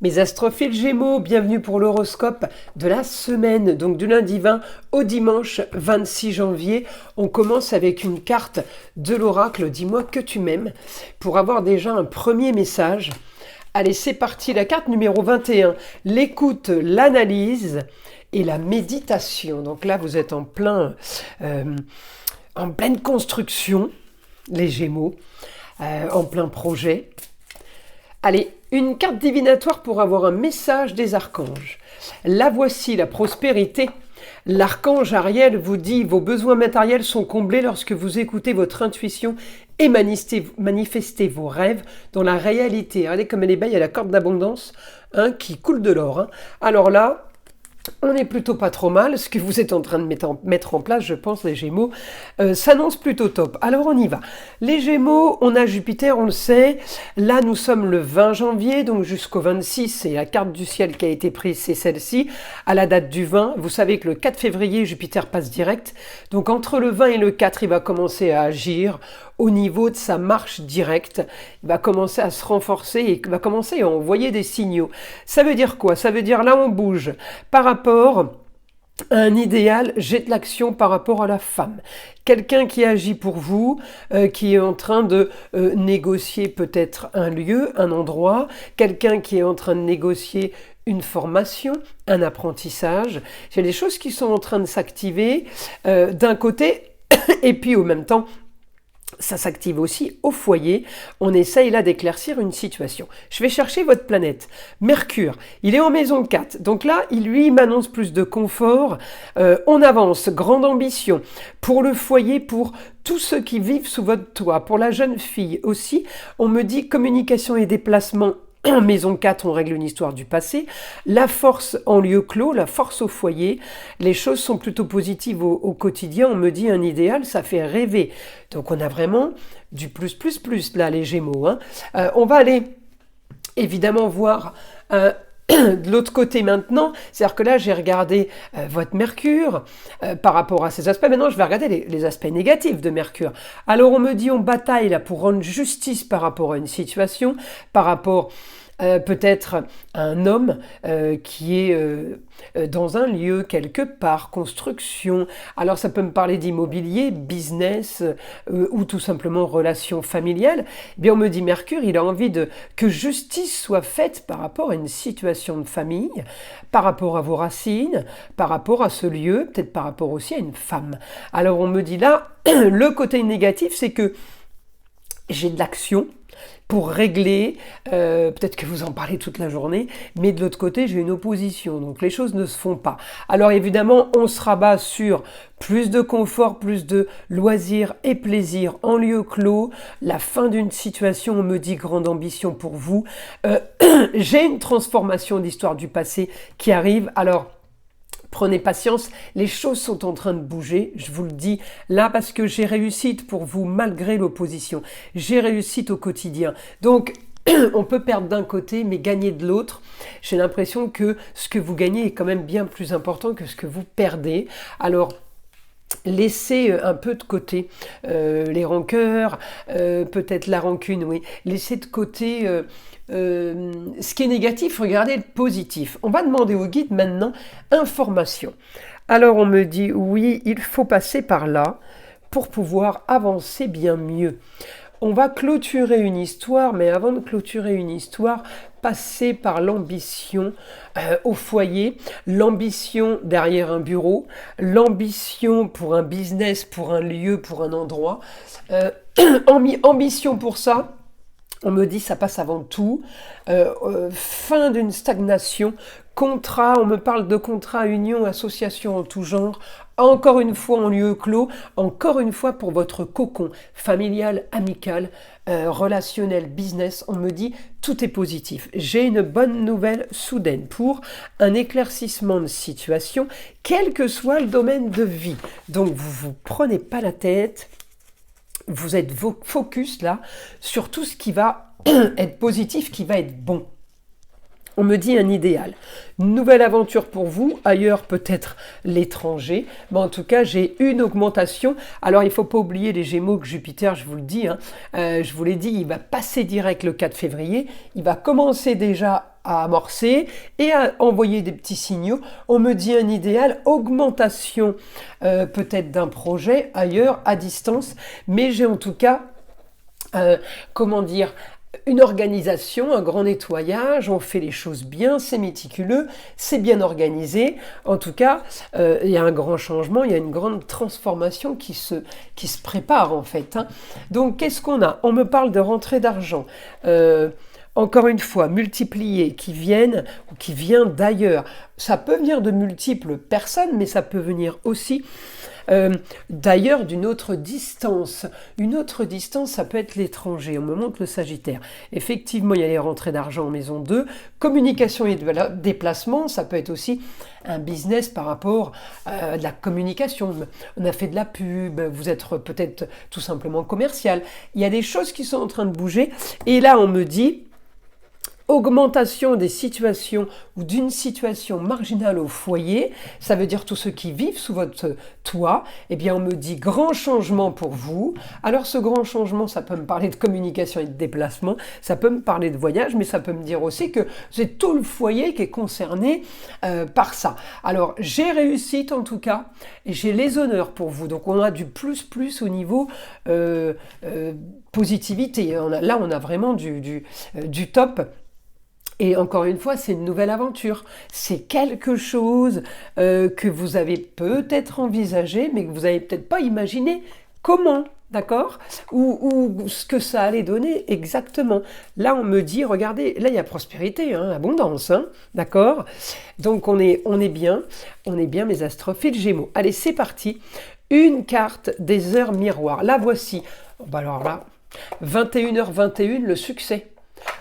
Mes astrophiles Gémeaux, bienvenue pour l'horoscope de la semaine, donc du lundi 20 au dimanche 26 janvier. On commence avec une carte de l'oracle, dis-moi que tu m'aimes, pour avoir déjà un premier message. Allez, c'est parti, la carte numéro 21, l'écoute, l'analyse et la méditation. Donc là, vous êtes en pleine construction, les Gémeaux, en plein projet. Allez, une carte divinatoire pour avoir un message des archanges. La voici, la prospérité. L'archange Ariel vous dit « Vos besoins matériels sont comblés lorsque vous écoutez votre intuition et manifestez vos rêves dans la réalité. » Regardez comme elle est belle, il y a la corde d'abondance qui coule de l'or. Alors là, on n'est plutôt pas trop mal. Ce que vous êtes en train de mettre en place, je pense, les Gémeaux, s'annonce plutôt top. Alors on y va. Les Gémeaux, on a Jupiter, on le sait. Là, nous sommes le 20 janvier, donc jusqu'au 26. C'est la carte du ciel qui a été prise, c'est celle-ci. À la date du 20, vous savez que le 4 février, Jupiter passe direct. Donc entre le 20 et le 4, il va commencer à agir au niveau de sa marche directe. Il va commencer à se renforcer et il va commencer à envoyer des signaux. Ça veut dire quoi? Ça veut dire là, on bouge. Par rapport à un idéal, j'ai de l'action par rapport à la femme. Quelqu'un qui agit pour vous, qui est en train de négocier peut-être un lieu, un endroit. Quelqu'un qui est en train de négocier une formation, un apprentissage. Il y a des choses qui sont en train de s'activer d'un côté et puis au même temps, ça s'active aussi au foyer. On essaye là d'éclaircir une situation. Je vais chercher votre planète. Mercure, il est en maison 4. Donc là, il m'annonce plus de confort. On avance, grande ambition. Pour le foyer, pour tous ceux qui vivent sous votre toit. Pour la jeune fille aussi, on me dit communication et déplacement. En maison 4, on règle une histoire du passé. La force en lieu clos, la force au foyer. Les choses sont plutôt positives au quotidien. On me dit un idéal, ça fait rêver. Donc on a vraiment du plus là, les Gémeaux. On va aller évidemment voir de l'autre côté maintenant. C'est-à-dire que là, j'ai regardé votre Mercure par rapport à ces aspects. Maintenant, je vais regarder les aspects négatifs de Mercure. Alors, on me dit, on bataille là pour rendre justice par rapport à une situation, par rapport peut-être un homme qui est dans un lieu quelque part, construction. Alors ça peut me parler d'immobilier, business ou tout simplement relations familiales. Eh bien on me dit Mercure, il a envie que justice soit faite par rapport à une situation de famille, par rapport à vos racines, par rapport à ce lieu, peut-être par rapport aussi à une femme. Alors on me dit là, le côté négatif, c'est que j'ai de l'action pour régler, peut-être que vous en parlez toute la journée, mais de l'autre côté, j'ai une opposition, donc les choses ne se font pas. Alors évidemment, on se rabat sur plus de confort, plus de loisirs et plaisir en lieu clos, la fin d'une situation, on me dit grande ambition pour vous. J'ai une transformation d'histoire du passé qui arrive, alors prenez patience, les choses sont en train de bouger, je vous le dis là parce que j'ai réussite pour vous malgré l'opposition. J'ai réussite au quotidien. Donc, on peut perdre d'un côté mais gagner de l'autre. J'ai l'impression que ce que vous gagnez est quand même bien plus important que ce que vous perdez. Alors, laissez un peu de côté les rancœurs, peut-être la rancune, oui. Laissez de côté ce qui est négatif, regardez le positif. On va demander au guide maintenant information. Alors on me dit oui, il faut passer par là pour pouvoir avancer bien mieux. On va clôturer une histoire, mais avant de clôturer une histoire, passer par l'ambition au foyer, l'ambition derrière un bureau, l'ambition pour un business, pour un lieu, pour un endroit. Ambition pour ça, on me dit ça passe avant tout. Fin d'une stagnation. Contrat, on me parle de contrat, union, association en tout genre. Encore une fois en lieu clos, encore une fois pour votre cocon familial, amical, relationnel, business. On me dit tout est positif. J'ai une bonne nouvelle soudaine pour un éclaircissement de situation, quel que soit le domaine de vie. Donc vous vous prenez pas la tête. Vous êtes focus là sur tout ce qui va être positif, qui va être bon. On me dit un idéal. Nouvelle aventure pour vous, ailleurs peut-être l'étranger, mais en tout cas j'ai une augmentation. Alors il ne faut pas oublier les Gémeaux que Jupiter, je vous le dis, je vous l'ai dit, il va passer direct le 4 février, il va commencer déjà à amorcer et à envoyer des petits signaux. On me dit un idéal, augmentation peut-être d'un projet ailleurs, à distance, mais j'ai en tout cas, comment dire, une organisation, un grand nettoyage, on fait les choses bien, c'est méticuleux, c'est bien organisé. En tout cas, il y a un grand changement, il y a une grande transformation qui se prépare en fait. Hein. Donc, qu'est-ce qu'on a? On me parle de rentrée d'argent. Encore une fois, multiplié, qui viennent ou qui vient d'ailleurs. Ça peut venir de multiples personnes, mais ça peut venir aussi d'ailleurs d'une autre distance. Une autre distance, ça peut être l'étranger. On me montre le Sagittaire. Effectivement, il y a les rentrées d'argent en maison 2. Communication et déplacement, ça peut être aussi un business par rapport à de la communication. On a fait de la pub, vous êtes peut-être tout simplement commercial. Il y a des choses qui sont en train de bouger. Et là, on me dit augmentation des situations ou d'une situation marginale au foyer, ça veut dire tous ceux qui vivent sous votre toit, eh bien on me dit grand changement pour vous. Alors ce grand changement, ça peut me parler de communication et de déplacement, ça peut me parler de voyage, mais ça peut me dire aussi que c'est tout le foyer qui est concerné par ça. Alors j'ai réussite en tout cas, et j'ai les honneurs pour vous, donc on a du plus au niveau positivité, là on a vraiment du top. Et encore une fois, c'est une nouvelle aventure. C'est quelque chose que vous avez peut-être envisagé, mais que vous n'avez peut-être pas imaginé comment, d'accord, ou ce que ça allait donner exactement. Là, on me dit, regardez, là, il y a prospérité, hein, abondance, hein, d'accord. Donc, on est bien, mes astrophiles Gémeaux. Allez, c'est parti. Une carte des heures miroirs. La voici. Bah alors là, 21h21, le succès.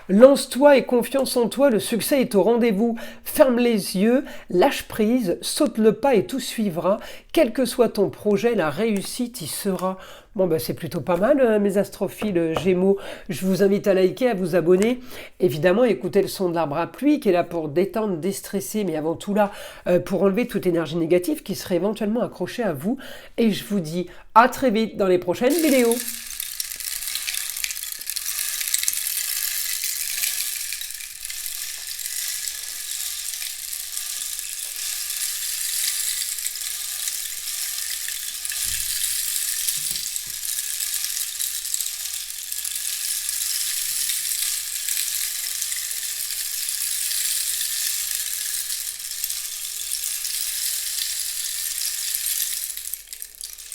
Lance-toi et confiance en toi, le succès est au rendez-vous. Ferme les yeux, lâche prise, saute le pas et tout suivra. Quel que soit ton projet, la réussite y sera. Bon, ben c'est plutôt pas mal, mes astrophiles Gémeaux. Je vous invite à liker, à vous abonner. Évidemment, écoutez le son de l'arbre à pluie qui est là pour détendre, déstresser, mais avant tout là, pour enlever toute énergie négative qui serait éventuellement accrochée à vous. Et je vous dis à très vite dans les prochaines vidéos.